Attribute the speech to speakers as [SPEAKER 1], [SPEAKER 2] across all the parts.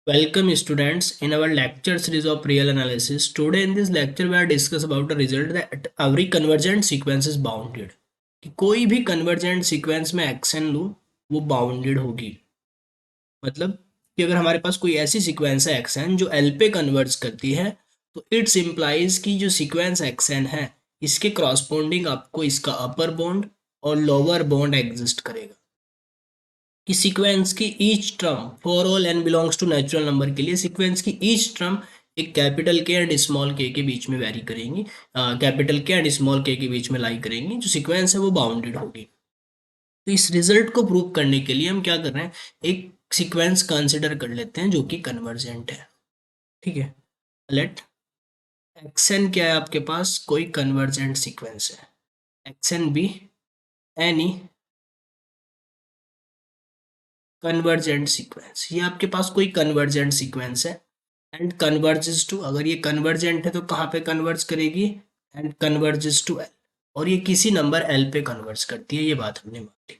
[SPEAKER 1] Welcome students in our lecture series of real analysis. Today in this lecture we are discuss about the result that every convergent sequence is bounded. कि कोई भी convergent sequence में action लूँ वो bounded होगी। मतलब कि अगर हमारे पास कोई ऐसी सीक्वेंस है एक्शन जो एल पे कन्वर्ज करती है तो इट्स इम्प्लाइज कि जो सीक्वेंस एक्शन है इसके क्रॉसपोंडिंग आपको इसका अपर बॉन्ड और लोअर बॉन्ड एग्जिस्ट करेगा। कि सीक्वेंस की each term for all n belongs to natural number के लिए सीक्वेंस की ईच टर्म एक capital K and small k बीच में वेरी करेंगी, capital K and small k बीच में लाई करेंगी। जो सीक्वेंस है वो बाउंडेड होगी। तो इस रिजल्ट को प्रूव करने के लिए हम क्या कर रहे हैं, एक सीक्वेंस कंसिडर कर लेते हैं जो कि कन्वर्जेंट है। ठीक है, लेट एक्सन क्या है, आपके पास कोई कन्वर्जेंट सीक्वेंस है, action be any convergent sequence. ये आपके पास कोई कन्वर्जेंट सीक्वेंस है एंड कन्वर्जेस टू, अगर ये कन्वर्जेंट है तो कहाँ पे कन्वर्ज करेगी, एंड कन्वर्जेस टू एल, और ये किसी नंबर एल पे कन्वर्ज करती है। ये बात हमने मान ली।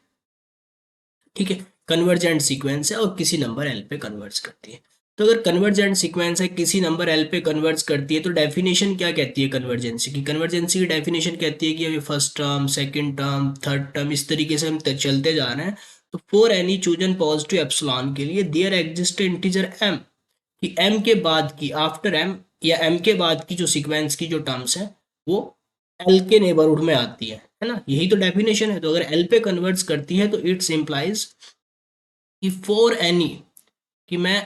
[SPEAKER 1] ठीक है, कन्वर्जेंट सीक्वेंस है और किसी नंबर एल पे कन्वर्ज करती है। तो अगर कन्वर्जेंट सीक्वेंस है किसी नंबर एल पे कन्वर्ज करती है तो डेफिनेशन क्या कहती है कन्वर्जेंसी की? कन्वर्जेंसी की डेफिनेशन कहती है कि अभी first term, second term, third term, इस तरीके से हम चलते जा रहे हैं। तो for any chosen positive epsilon के लिए देयर एग्जिस्ट इंटीजर एम, कि एम के बाद की, आफ्टर एम या एम के बाद की जो सीक्वेंस की जो टर्म्स है वो एल के नेबरहुड में आती है ना। यही तो डेफिनेशन है। तो अगर एल पे कन्वर्ज करती है तो इट्स इम्प्लाइज कि फॉर एनी, कि मैं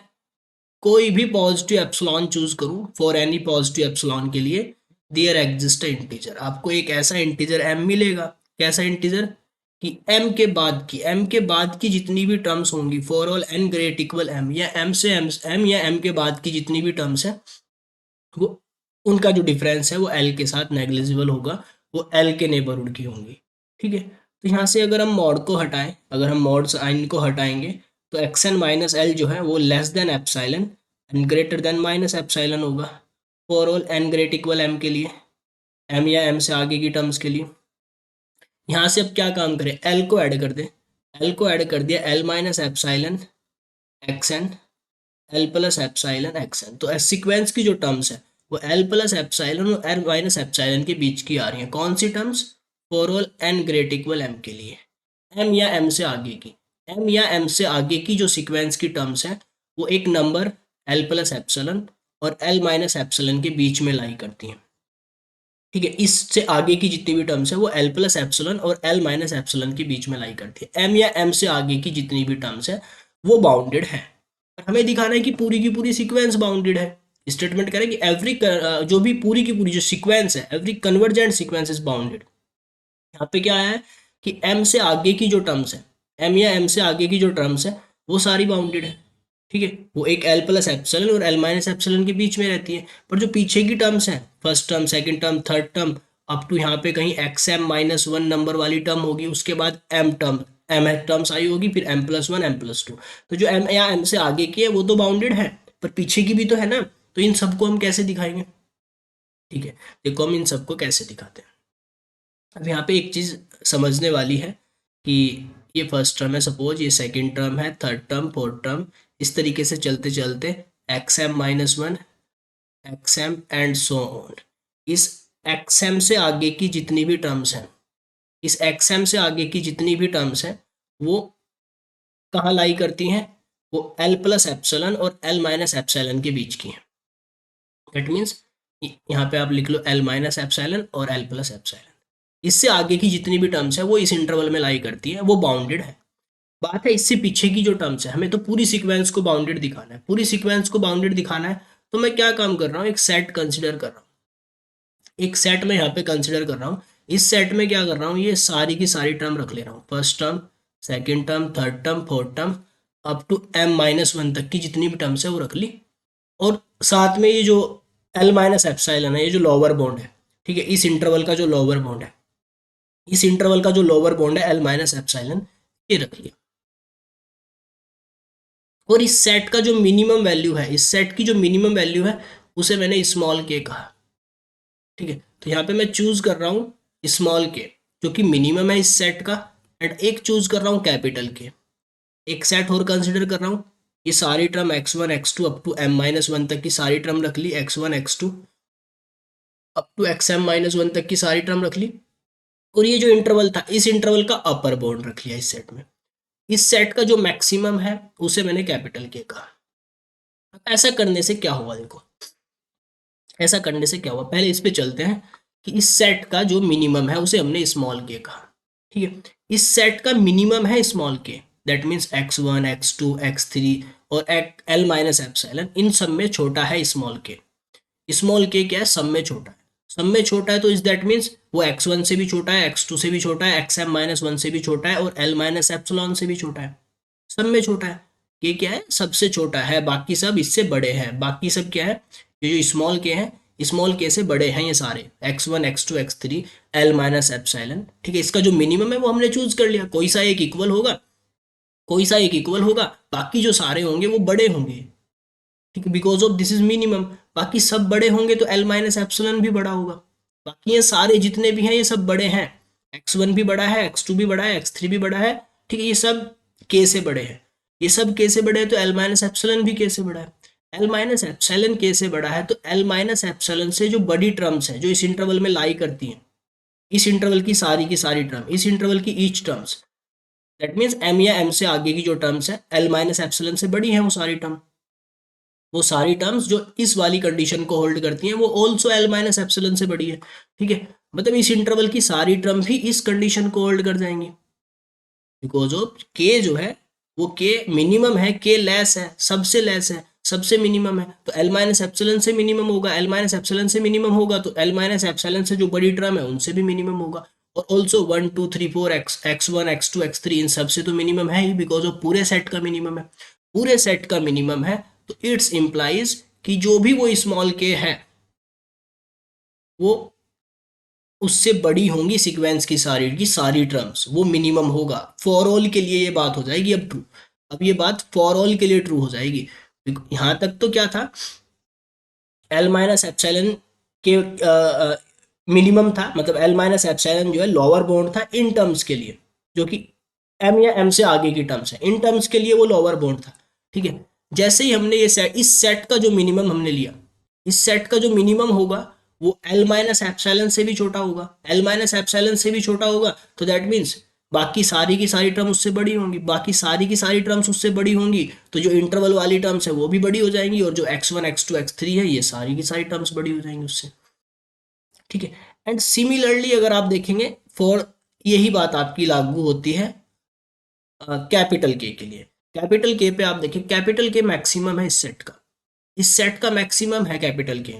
[SPEAKER 1] कोई भी पॉजिटिव एप्सिलॉन चूज करूं, फॉर एनी पॉजिटिव एप्सिलॉन के लिए देयर एग्जिस्ट इंटीजर, आपको एक ऐसा इंटीजर एम मिलेगा। कैसा इंटीजर? कि एम के बाद की जितनी भी टर्म्स होंगी, for all n great equal m, या एम से एम या एम के बाद की जितनी भी टर्म्स है वो, उनका जो डिफरेंस है वो एल के साथ नेग्लिजिबल होगा, वो एल के नेबरहुड की होंगी। ठीक है, तो यहाँ से अगर हम मॉड को हटाएं, अगर हम मॉड साइन को हटाएंगे तो एक्स एन माइनस एल जो है वो less than epsilon and greater than minus epsilon होगा for all n great equal M के लिए, एम या एम से आगे की टर्म्स के लिए। यहाँ से अब क्या काम करें, एल को ऐड कर दें। एल को ऐड कर दिया, L minus epsilon x n, L plus epsilon x n. तो सीक्वेंस की जो टर्म्स है वो एल प्लस एप्साइलन और एल माइनस एप्साइलन के बीच की आ रही है। कौन सी terms? For all n great equal M के लिए, एम या एम से आगे की, एम या एम से आगे की जो सीक्वेंस की टर्म्स है वो एक नंबर एल प्लस एप्सिलॉन और एल माइनस एप्सिलॉन के बीच में लाई करती हैं। ठीक है, इससे आगे की जितनी भी टर्म्स है वो एल प्लस एप्सिलॉन और एल माइनस एप्सिलॉन के बीच में लाई करती है। एम या एम से आगे की जितनी भी टर्म्स है वो बाउंडेड है। हमें दिखाना है कि पूरी की पूरी सीक्वेंस बाउंडेड है। स्टेटमेंट करें कि एवरी, जो भी पूरी की पूरी जो सीक्वेंस है, every convergent sequence is bounded. यहाँ पे क्या है कि एम से आगे की जो टर्म्स है, एम या एम से आगे की जो टर्म्स है वो सारी बाउंडेड है। ठीक है, वो एक एल प्लस एप्सिलॉन और एल माइनस एप्सिलॉन के बीच में रहती है। पर जो पीछे की टर्म्स हैं, first term, second term, third term, up to यहाँ पे कहीं x m minus one number वाली टर्म होगी, उसके बाद एम टर्म, एम टर्म्स आई होगी, फिर m plus one, m plus two. तो जो एम या एम से आगे की है वो तो बाउंडेड है, पर पीछे की भी तो है ना। तो इन सबको हम कैसे दिखाएंगे? ठीक है, देखो हम इन सबको कैसे दिखाते हैं। अब यहाँ पे एक चीज़ समझने वाली है कि ये फर्स्ट टर्म है, सपोज ये सेकंड टर्म है, थर्ड टर्म, फोर्थ टर्म, इस तरीके से चलते चलते x m minus one, x m and so on. इस एक्स एम से आगे की जितनी भी टर्म्स हैं, इस एक्स एम से आगे की जितनी भी टर्म्स हैं वो कहाँ लाई करती हैं? वो एल प्लस एप्सिलॉन और एल माइनस एप्सिलॉन के बीच की हैं। दैट मीन्स यहाँ पे आप लिख लो एल माइनस एप्सिलॉन और एल प्लस एप्सिलॉन। इससे आगे की जितनी भी टर्म्स है वो इस इंटरवल में लाई करती है, वो बाउंडेड है। बात है इससे पीछे की जो टर्म्स है, हमें तो पूरी सीक्वेंस को बाउंडेड दिखाना है, पूरी सीक्वेंस को बाउंडेड दिखाना है। तो मैं क्या काम कर रहा हूँ, एक सेट कंसिडर कर रहा हूँ, एक सेट में यहाँ पे कंसिडर कर रहा हूँ। इस सेट में क्या कर रहा हूँ, ये सारी की सारी टर्म रख ले रहा हूँ, first term, second term, third term, fourth term, up to m minus one तक की जितनी भी टर्म्स है वो रख ली। और साथ में ये जो एल माइनस एप्सिलॉन है, ये जो लोअर बॉन्ड है, ठीक है, इस इंटरवल का जो लोअर बॉन्ड है, इस इंटरवल का जो लोअर बॉन्ड है एल माइनस एप्सिलॉन, ये रख लिया। और इस सेट का जो मिनिमम वैल्यू है, इस सेट की जो मिनिमम वैल्यू है उसे मैंने स्मॉल के कहा। ठीक है, तो यहाँ पे मैं चूज कर रहा हूँ स्मॉल के, जो कि मिनिमम है इस सेट का, एंड एक चूज कर रहा हूँ कैपिटल के। एक सेट और कंसिडर कर रहा हूँ, ये सारी term x1 x2 up to m-1 तक की सारी टर्म रख ली, x1 x2 up to xm-1 तक की सारी टर्म रख ली, और ये जो इंटरवल था इस इंटरवल का अपर बाउंड रख लिया इस सेट में। इस सेट का जो मैक्सिमम है उसे मैंने कैपिटल के कहा। ऐसा करने से क्या हुआ, देखो ऐसा करने से क्या हुआ, पहले इस पे चलते हैं कि इस सेट का जो मिनिमम है उसे हमने स्मॉल के कहा, ठीक है। इस सेट का मिनिमम है स्मॉल के, that means x1 x2 x3 और l माइनस एप्सिलॉन, इन सब में छोटा है स्मॉल के। स्मॉल के क्या है, सब में छोटा है, सब में छोटा है, तो इस दैट मीन्स वो x1 से भी छोटा है, x2 से भी छोटा है, xm-1 से भी छोटा है और l माइनस एप्सिलॉन से भी छोटा है, सब में छोटा है। ये क्या है, सबसे छोटा है, बाकी सब इससे बड़े हैं। बाकी सब क्या है, ये जो स्मॉल के हैं, स्मॉल के से बड़े हैं ये सारे, x1 x2 x3 l minus epsilon, ठीक है। इसका जो मिनिमम है वो हमने चूज कर लिया, कोई सा एक इक्वल होगा, कोई सा एक इक्वल होगा, बाकी जो सारे होंगे वो बड़े होंगे, ठीक है, because of this is minimum. बाकी सब बड़े होंगे तो l माइनस एप्सिलॉन भी बड़ा होगा। बाकी ये सारे जितने भी हैं ये सब बड़े हैं, x1 भी बड़ा है, x2 भी बड़ा है, x3 भी बड़ा है, ठीक है, ये सब k से बड़े हैं, ये सब k से बड़े हैं, तो l माइनस एप्सिलॉन भी k से बड़ा है। l माइनस एप्सिलॉन k से बड़ा है तो l माइनस एप्सिलॉन से जो बड़ी टर्म्स है जो इस इंटरवल में लाई करती हैं, इस इंटरवल की सारी टर्म, इस इंटरवल की each terms, that means m या m से आगे की जो टर्म्स है l माइनस एप्सिलॉन से बड़ी हैं वो सारी टर्म्स जो इस वाली कंडीशन को होल्ड करती हैं वो ऑल्सो l माइनस एप्सिलॉन से बड़ी है, ठीक है। मतलब इस इंटरवल की सारी टर्म भी इस कंडीशन को होल्ड कर जाएंगी, बिकॉज ऑफ k जो है वो k मिनिमम है, k लेस है, सबसे लेस है, सबसे मिनिमम है, तो l माइनस एप्सिलॉन से मिनिमम होगा, l माइनस एप्सिलॉन से मिनिमम होगा तो l माइनस एप्सिलॉन से जो बड़ी टर्म है उनसे भी मिनिमम होगा। और ऑल्सो 1 2 3 4 x1 x2 x3 इन सबसे तो मिनिमम है ही, बिकॉज ऑफ पूरे सेट का मिनिमम है, पूरे सेट का मिनिमम है, तो इट्स इम्प्लाइज कि जो भी वो स्मॉल के है वो उससे बड़ी होंगी सीक्वेंस की सारी टर्म्स, वो मिनिमम होगा। फॉर ऑल के लिए ये बात हो जाएगी अब ट्रू, अब ये बात फॉर ऑल के लिए ट्रू हो जाएगी। यहां तक तो क्या था, एल माइनस एप्सिलॉन के मिनिमम था, मतलब एल माइनस एप्सिलॉन जो है लोअर बाउंड था इन टर्म्स के लिए, जो कि एम या एम से आगे की टर्म्स है, इन टर्म्स के लिए वो लोअर बाउंड था, ठीक है। जैसे ही हमने ये सेट, इस सेट का जो मिनिमम हमने लिया, इस सेट का जो मिनिमम होगा वो एल माइनस एप्सिलॉन से भी छोटा होगा, एल माइनस एप्सिलॉन से भी छोटा होगा, तो दैट मीन्स बाकी सारी की सारी टर्म उससे बड़ी होंगी, बाकी सारी की सारी टर्म्स उससे बड़ी होंगी, तो जो इंटरवल वाली टर्म्स है वो भी बड़ी हो जाएंगी, और जो x1 x2 x3 है ये सारी की सारी टर्म्स बड़ी हो जाएंगी उससे, ठीक है। एंड सिमिलरली अगर आप देखेंगे फॉर, यही बात आपकी लागू होती है कैपिटल के लिए। कैपिटल के पे आप देखिए, कैपिटल के मैक्सिमम है इस सेट का मैक्सिमम है कैपिटल के,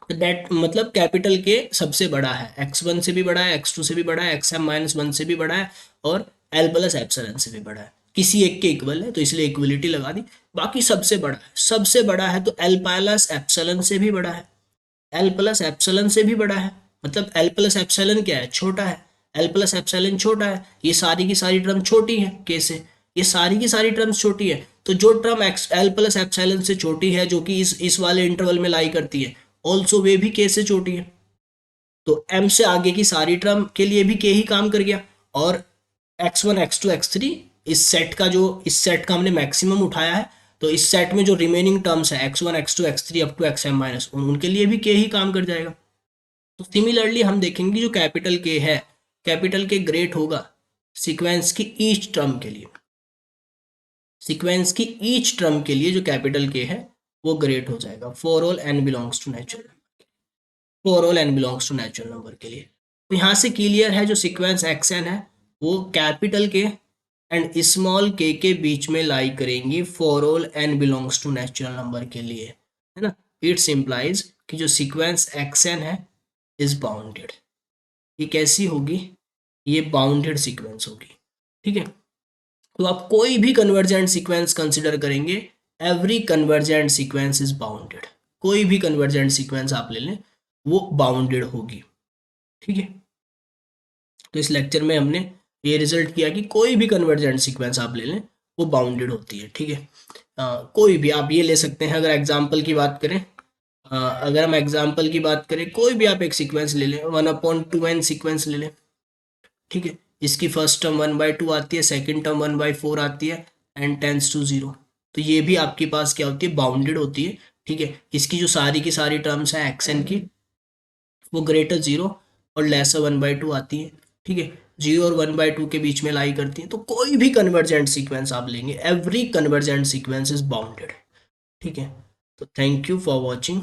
[SPEAKER 1] तो दैट मतलब कैपिटल के सबसे बड़ा है, x1 से भी बड़ा है, x2 से भी बड़ा है, xm-1 से भी बड़ा है, और l प्लस एप्सिलॉन से भी बड़ा है, किसी एक के इक्वल है तो इसलिए इक्वलिटी लगा दी। बाकी सबसे बड़ा है, सबसे बड़ा है तो l प्लस एप्सिलॉन से भी बड़ा है, l प्लस एप्सिलॉन से भी बड़ा है, मतलब l प्लस एप्सिलॉन क्या है, छोटा है, l प्लस एप्सिलॉन छोटा है, ये सारी की सारी टर्म छोटी है k से, ये सारी की सारी टर्म्स छोटी है, तो जो टर्म l प्लस एप्सिलॉन से छोटी है जो कि इस वाले इंटरवल में लाई करती है, ऑल्सो वे भी k से छोटी है, तो m से आगे की सारी टर्म के लिए भी k ही काम कर गया। और x1 x2 x3 इस सेट का हमने मैक्सिमम उठाया है, तो इस सेट में जो रिमेनिंग टर्म्स है x1 x2 x3 up to xm-1 उनके लिए भी k ही काम कर जाएगा। तो सिमिलरली हम देखेंगे जो कैपिटल के है, कैपिटल के ग्रेट होगा सीक्वेंस की ईच टर्म के लिए, सीक्वेंस की ईच टर्म के लिए जो कैपिटल के है वो ग्रेट हो जाएगा for all n belongs to natural, for all n belongs to natural number के लिए। तो यहाँ से क्लियर है जो सीक्वेंस एक्स एन है वो capital K and small k बीच में लाई करेंगी for all n belongs to natural number के लिए, है ना। इट्स इम्प्लाइज कि जो सीक्वेंस एक्स एन है इज बाउंडेड, ये कैसी होगी, ये बाउंडेड सीक्वेंस होगी, ठीक है। तो आप कोई भी कन्वर्जेंट सीक्वेंस कंसिडर करेंगे, every convergent sequence is bounded, कोई भी कन्वर्जेंट सीक्वेंस आप ले लें वो बाउंडेड होगी, ठीक है। तो इस लेक्चर में हमने ये रिजल्ट किया कि कोई भी कन्वर्जेंट सीक्वेंस आप ले लें वो बाउंडेड होती है, ठीक है। कोई भी आप ये ले सकते हैं, अगर एग्जाम्पल की बात करें, अगर हम एग्जाम्पल की बात करें कोई भी आप एक सीक्वेंस ले लें, 1/2n सीक्वेंस ले लें, ठीक है। इसकी फर्स्ट टर्म 1/2 आती है, सेकंड टर्म 1/4 आती है एंड टेंस टू 0, तो ये भी आपके पास क्या होती है, बाउंडेड होती है। ठीक है, इसकी जो सारी की सारी टर्म्स है एक्स एन की, वो ग्रेटर जीरो और लेसर 1/2 आती है। ठीक है, 0 और 1/2 के बीच में लाई करती है। तो कोई भी कन्वर्जेंट सीक्वेंस आप लेंगे, every convergent sequence is bounded. ठीक है, तो थैंक यू फॉर वॉचिंग।